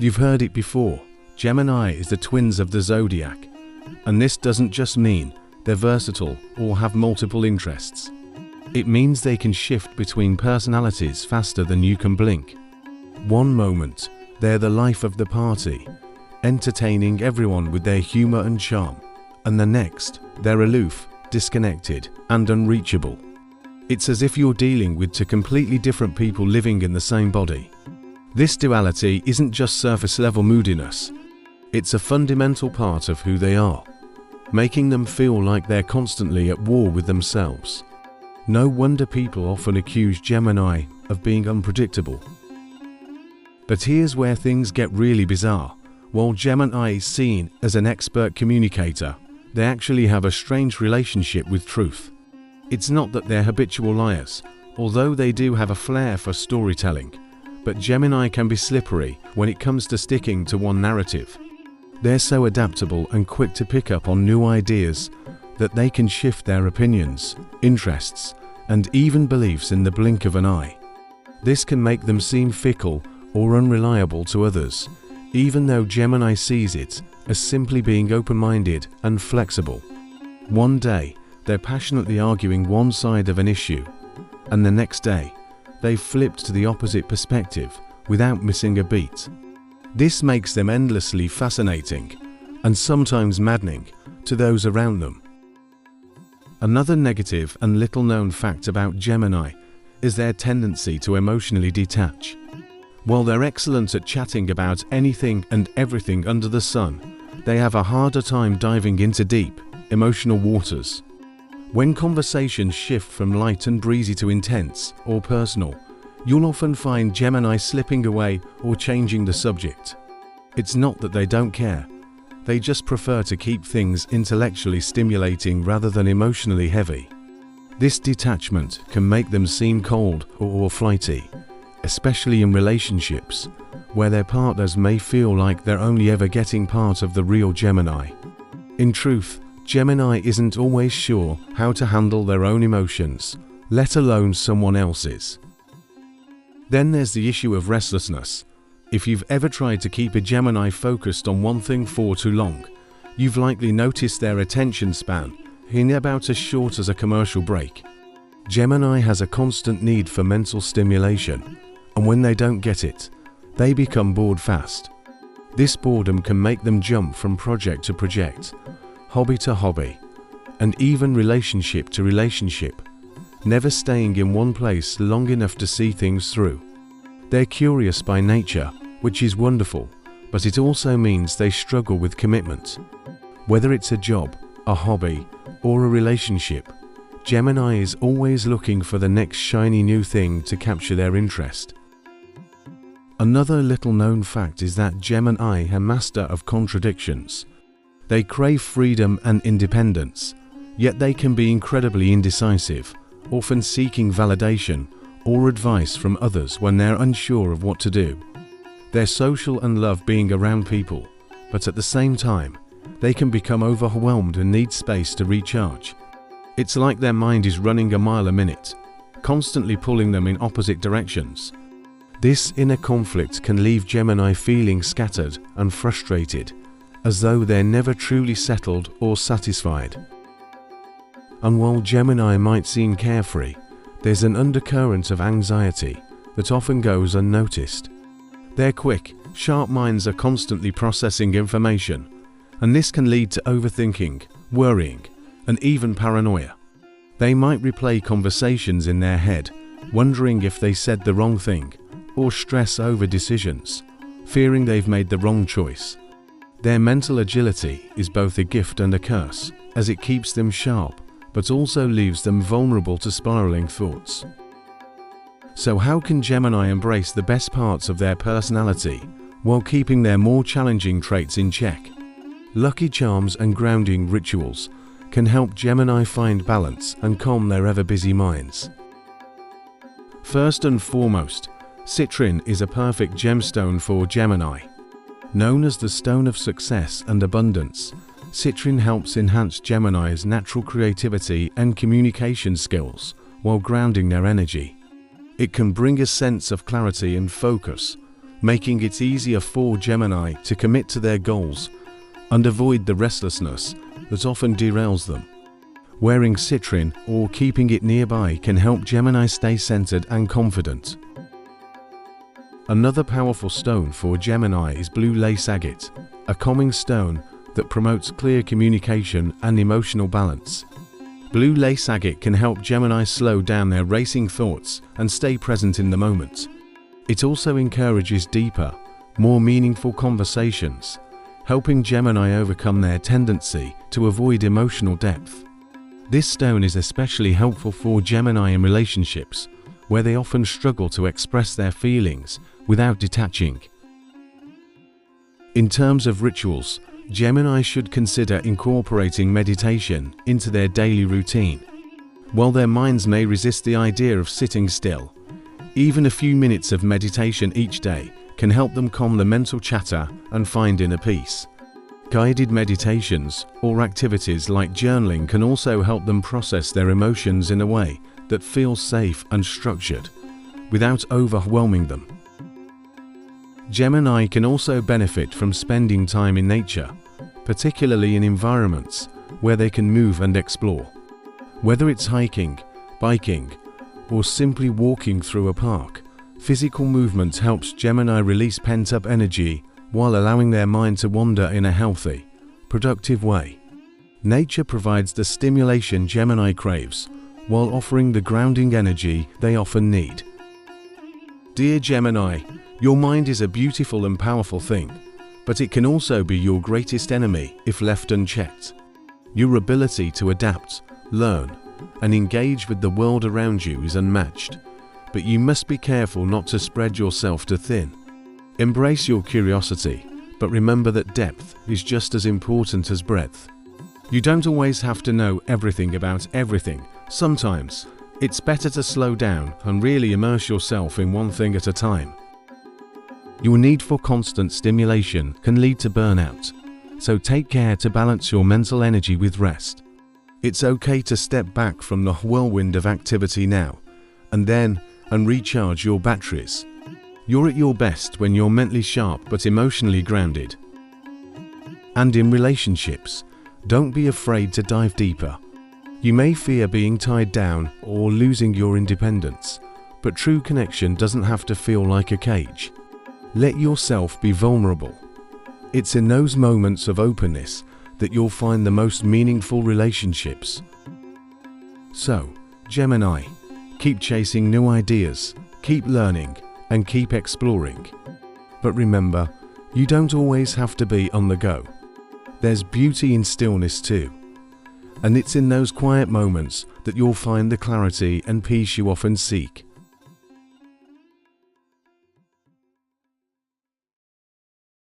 You've heard it before, Gemini is the twins of the Zodiac. And this doesn't just mean they're versatile or have multiple interests. It means they can shift between personalities faster than you can blink. One moment, they're the life of the party, entertaining everyone with their humor and charm. And the next, they're aloof, disconnected, and unreachable. It's as if you're dealing with two completely different people living in the same body. This duality isn't just surface-level moodiness. It's a fundamental part of who they are, making them feel like they're constantly at war with themselves. No wonder people often accuse Gemini of being unpredictable. But here's where things get really bizarre. While Gemini is seen as an expert communicator, they actually have a strange relationship with truth. It's not that they're habitual liars, although they do have a flair for storytelling, but Gemini can be slippery when it comes to sticking to one narrative. They're so adaptable and quick to pick up on new ideas that they can shift their opinions, interests, and even beliefs in the blink of an eye. This can make them seem fickle or unreliable to others, even though Gemini sees it as simply being open-minded and flexible. One day, they're passionately arguing one side of an issue, and the next day, they've flipped to the opposite perspective without missing a beat. This makes them endlessly fascinating and sometimes maddening to those around them. Another negative and little-known fact about Gemini is their tendency to emotionally detach. While they're excellent at chatting about anything and everything under the sun, they have a harder time diving into deep, emotional waters. When conversations shift from light and breezy to intense or personal, you'll often find Gemini slipping away or changing the subject. It's not that they don't care, they just prefer to keep things intellectually stimulating rather than emotionally heavy. This detachment can make them seem cold or flighty, especially in relationships, where their partners may feel like they're only ever getting part of the real Gemini. In truth, Gemini isn't always sure how to handle their own emotions, let alone someone else's. Then there's the issue of restlessness. If you've ever tried to keep a Gemini focused on one thing for too long, you've likely noticed their attention span in about as short as a commercial break. Gemini has a constant need for mental stimulation, and when they don't get it, they become bored fast. This boredom can make them jump from project to project, hobby to hobby, and even relationship to relationship, never staying in one place long enough to see things through. They're curious by nature, which is wonderful, but it also means they struggle with commitment. Whether it's a job, a hobby, or a relationship, Gemini is always looking for the next shiny new thing to capture their interest. Another little-known fact is that Gemini are master of contradictions. They crave freedom and independence, yet they can be incredibly indecisive, often seeking validation or advice from others when they're unsure of what to do. They're social and love being around people, but at the same time, they can become overwhelmed and need space to recharge. It's like their mind is running a mile a minute, constantly pulling them in opposite directions. This inner conflict can leave Gemini feeling scattered and frustrated, as though they're never truly settled or satisfied. And while Gemini might seem carefree, there's an undercurrent of anxiety that often goes unnoticed. Their quick, sharp minds are constantly processing information, and this can lead to overthinking, worrying, and even paranoia. They might replay conversations in their head, wondering if they said the wrong thing, or stress over decisions, fearing they've made the wrong choice. Their mental agility is both a gift and a curse, as it keeps them sharp, but also leaves them vulnerable to spiraling thoughts. So how can Gemini embrace the best parts of their personality while keeping their more challenging traits in check? Lucky charms and grounding rituals can help Gemini find balance and calm their ever-busy minds. First and foremost, citrine is a perfect gemstone for Gemini. Known as the stone of success and abundance, citrine helps enhance Gemini's natural creativity and communication skills while grounding their energy. It can bring a sense of clarity and focus, making it easier for Gemini to commit to their goals and avoid the restlessness that often derails them. Wearing citrine or keeping it nearby can help Gemini stay centered and confident. Another powerful stone for Gemini is blue lace agate, a calming stone that promotes clear communication and emotional balance. Blue lace agate can help Gemini slow down their racing thoughts and stay present in the moment. It also encourages deeper, more meaningful conversations, helping Gemini overcome their tendency to avoid emotional depth. This stone is especially helpful for Gemini in relationships, where they often struggle to express their feelings without detaching. In terms of rituals, Gemini should consider incorporating meditation into their daily routine. While their minds may resist the idea of sitting still, even a few minutes of meditation each day can help them calm the mental chatter and find inner peace. Guided meditations or activities like journaling can also help them process their emotions in a way that feels safe and structured, without overwhelming them. Gemini can also benefit from spending time in nature, particularly in environments where they can move and explore. Whether it's hiking, biking, or simply walking through a park, physical movement helps Gemini release pent-up energy while allowing their mind to wander in a healthy, productive way. Nature provides the stimulation Gemini craves, while offering the grounding energy they often need. Dear Gemini, your mind is a beautiful and powerful thing, but it can also be your greatest enemy if left unchecked. Your ability to adapt, learn, and engage with the world around you is unmatched, but you must be careful not to spread yourself too thin. Embrace your curiosity, but remember that depth is just as important as breadth. You don't always have to know everything about everything. Sometimes, it's better to slow down and really immerse yourself in one thing at a time. Your need for constant stimulation can lead to burnout, so take care to balance your mental energy with rest. It's okay to step back from the whirlwind of activity now and recharge your batteries. You're at your best when you're mentally sharp but emotionally grounded. And in relationships, don't be afraid to dive deeper. You may fear being tied down or losing your independence, but true connection doesn't have to feel like a cage. Let yourself be vulnerable. It's in those moments of openness that you'll find the most meaningful relationships. So, Gemini, keep chasing new ideas, keep learning, and keep exploring. But remember, you don't always have to be on the go. There's beauty in stillness too. And it's in those quiet moments that you'll find the clarity and peace you often seek.